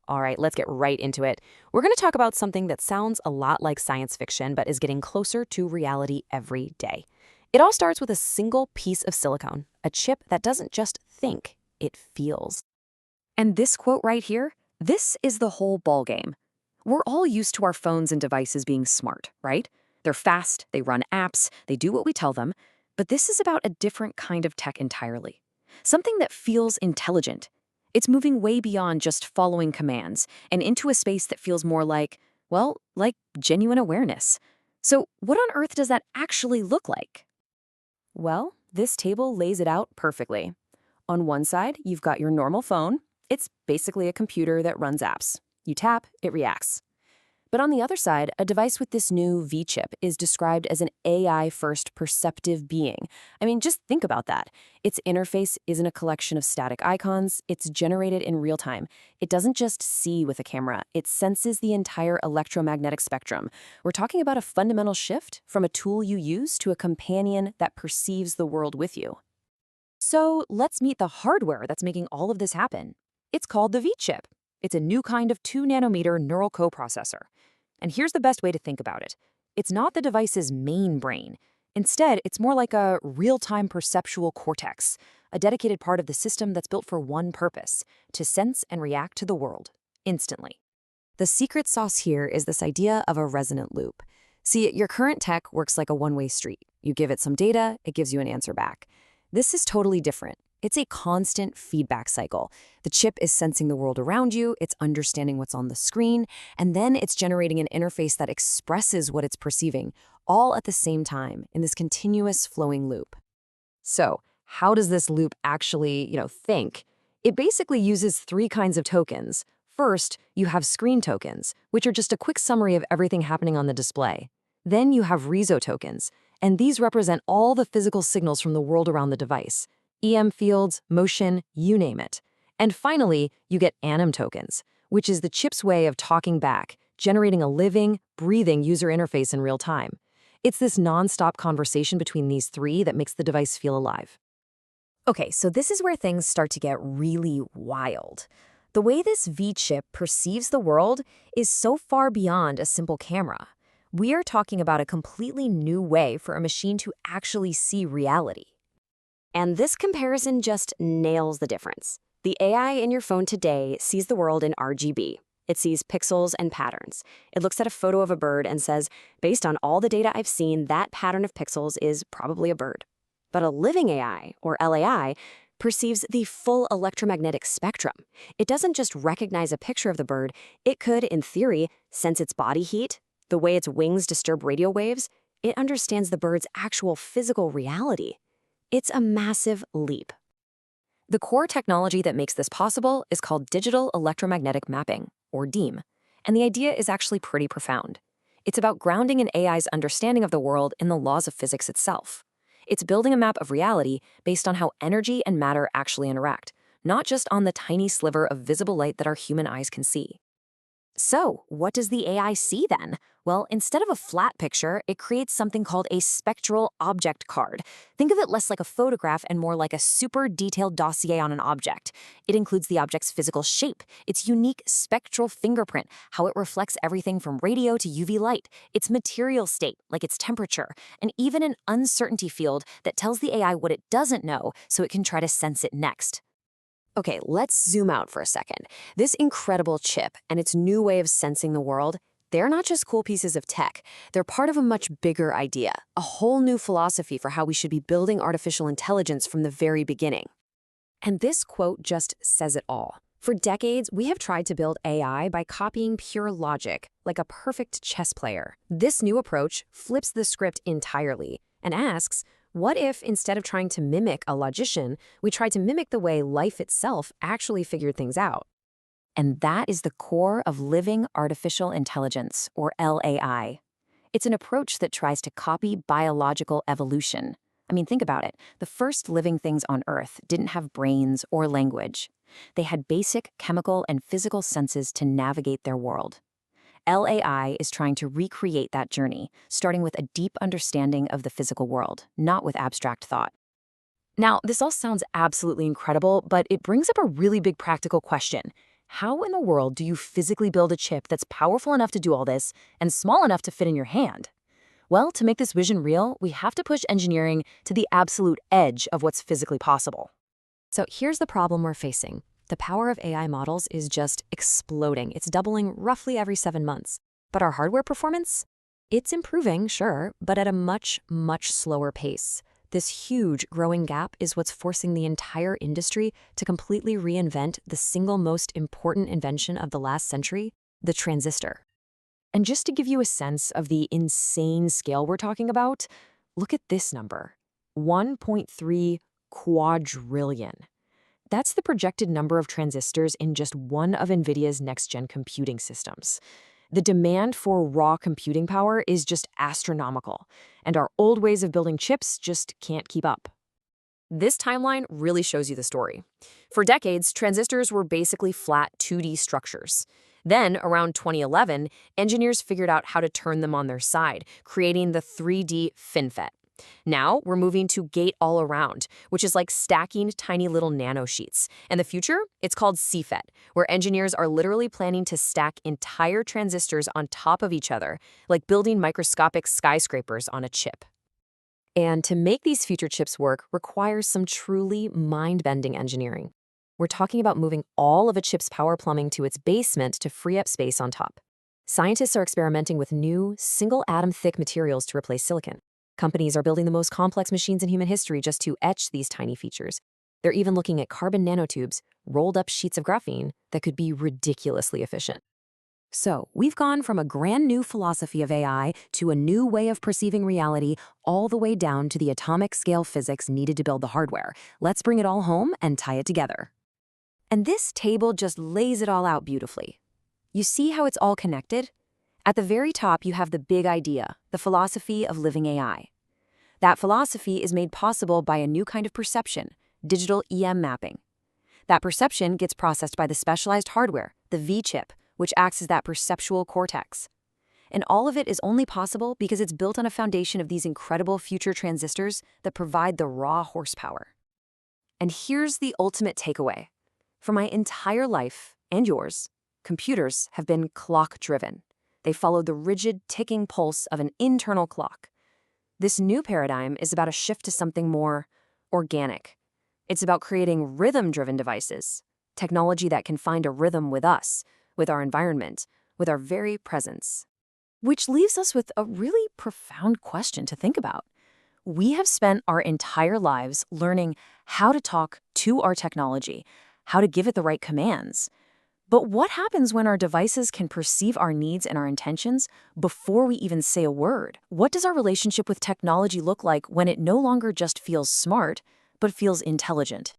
All right, let's get right into it. We're going to talk about something that sounds a lot like science fiction, but is getting closer to reality every day. It all starts with a single piece of silicone, a chip that doesn't just think, it feels. And this quote right here, this is the whole ballgame. We're all used to our phones and devices being smart, right? They're fast, they run apps, they do what we tell them, but this is about a different kind of tech entirely. Something that feels intelligent. It's moving way beyond just following commands and into a space that feels more like, well, like genuine awareness. So, what on earth does that actually look like? Well, this table lays it out perfectly. On one side, you've got your normal phone. It's basically a computer that runs apps. You tap, it reacts. But on the other side, a device with this new V-chip is described as an AI-first perceptive being. I mean, just think about that. Its interface isn't a collection of static icons. It's generated in real time. It doesn't just see with a camera. It senses the entire electromagnetic spectrum. We're talking about a fundamental shift from a tool you use to a companion that perceives the world with you. So let's meet the hardware that's making all of this happen. It's called the V-chip. It's a new kind of 2-nanometer neural coprocessor. And here's the best way to think about it. It's not the device's main brain. Instead, it's more like a real-time perceptual cortex, a dedicated part of the system that's built for one purpose, to sense and react to the world, instantly. The secret sauce here is this idea of a resonant loop. See, your current tech works like a one-way street. You give it some data, it gives you an answer back. This is totally different. It's a constant feedback cycle. The chip is sensing the world around you, it's understanding what's on the screen, and then it's generating an interface that expresses what it's perceiving, all at the same time, in this continuous flowing loop. So, how does this loop actually, think? It basically uses three kinds of tokens. First, you have screen tokens, which are just a quick summary of everything happening on the display. Then you have reso tokens, and these represent all the physical signals from the world around the device. EM fields, motion, you name it. And finally, you get anim tokens, which is the chip's way of talking back, generating a living, breathing user interface in real time. It's this nonstop conversation between these three that makes the device feel alive. Okay, so this is where things start to get really wild. The way this V-chip perceives the world is so far beyond a simple camera. We are talking about a completely new way for a machine to actually see reality. And this comparison just nails the difference. The AI in your phone today sees the world in RGB. It sees pixels and patterns. It looks at a photo of a bird and says, based on all the data I've seen, that pattern of pixels is probably a bird. But a living AI, or LAI, perceives the full electromagnetic spectrum. It doesn't just recognize a picture of the bird. It could, in theory, sense its body heat, the way its wings disturb radio waves. It understands the bird's actual physical reality. It's a massive leap. The core technology that makes this possible is called digital electromagnetic mapping, or DEAM, and the idea is actually pretty profound. It's about grounding an AI's understanding of the world in the laws of physics itself. It's building a map of reality based on how energy and matter actually interact, not just on the tiny sliver of visible light that our human eyes can see. So, what does the AI see then? Well, instead of a flat picture, it creates something called a spectral object card. Think of it less like a photograph and more like a super detailed dossier on an object. It includes the object's physical shape, its unique spectral fingerprint, how it reflects everything from radio to UV light, its material state, like its temperature, and even an uncertainty field that tells the AI what it doesn't know so it can try to sense it next. Okay, let's zoom out for a second. This incredible chip and its new way of sensing the world, they're not just cool pieces of tech. They're part of a much bigger idea, a whole new philosophy for how we should be building artificial intelligence from the very beginning. And this quote just says it all. For decades, we have tried to build AI by copying pure logic, like a perfect chess player. This new approach flips the script entirely and asks, what if, instead of trying to mimic a logician, we tried to mimic the way life itself actually figured things out? And that is the core of living artificial intelligence, or LAI. It's an approach that tries to copy biological evolution. I mean, think about it. The first living things on Earth didn't have brains or language. They had basic chemical and physical senses to navigate their world. LAI is trying to recreate that journey, starting with a deep understanding of the physical world, not with abstract thought. Now, this all sounds absolutely incredible, but it brings up a really big practical question. How in the world do you physically build a chip that's powerful enough to do all this and small enough to fit in your hand? Well, to make this vision real, we have to push engineering to the absolute edge of what's physically possible. So here's the problem we're facing. The power of AI models is just exploding. It's doubling roughly every 7 months. But our hardware performance? It's improving, sure, but at a much, much slower pace. This huge growing gap is what's forcing the entire industry to completely reinvent the single most important invention of the last century, the transistor. And just to give you a sense of the insane scale we're talking about, look at this number, 1.3 quadrillion. That's the projected number of transistors in just one of NVIDIA's next-gen computing systems. The demand for raw computing power is just astronomical, and our old ways of building chips just can't keep up. This timeline really shows you the story. For decades, transistors were basically flat 2D structures. Then, around 2011, engineers figured out how to turn them on their side, creating the 3D FinFET. Now, we're moving to gate-all-around, which is like stacking tiny little nanosheets. And the future? It's called CFET, where engineers are literally planning to stack entire transistors on top of each other, like building microscopic skyscrapers on a chip. And to make these future chips work requires some truly mind-bending engineering. We're talking about moving all of a chip's power plumbing to its basement to free up space on top. Scientists are experimenting with new, single-atom-thick materials to replace silicon. Companies are building the most complex machines in human history just to etch these tiny features. They're even looking at carbon nanotubes, rolled-up sheets of graphene that could be ridiculously efficient. So, we've gone from a brand new philosophy of AI to a new way of perceiving reality, all the way down to the atomic scale physics needed to build the hardware. Let's bring it all home and tie it together. And this table just lays it all out beautifully. You see how it's all connected? At the very top, you have the big idea, the philosophy of living AI. That philosophy is made possible by a new kind of perception, digital EM mapping. That perception gets processed by the specialized hardware, the V-chip, which acts as that perceptual cortex. And all of it is only possible because it's built on a foundation of these incredible future transistors that provide the raw horsepower. And here's the ultimate takeaway. For my entire life, and yours, computers have been clock-driven. They follow the rigid, ticking pulse of an internal clock. This new paradigm is about a shift to something more organic. It's about creating rhythm-driven devices, technology that can find a rhythm with us, with our environment, with our very presence. Which leaves us with a really profound question to think about. We have spent our entire lives learning how to talk to our technology, how to give it the right commands. But what happens when our devices can perceive our needs and our intentions before we even say a word? What does our relationship with technology look like when it no longer just feels smart, but feels intelligent?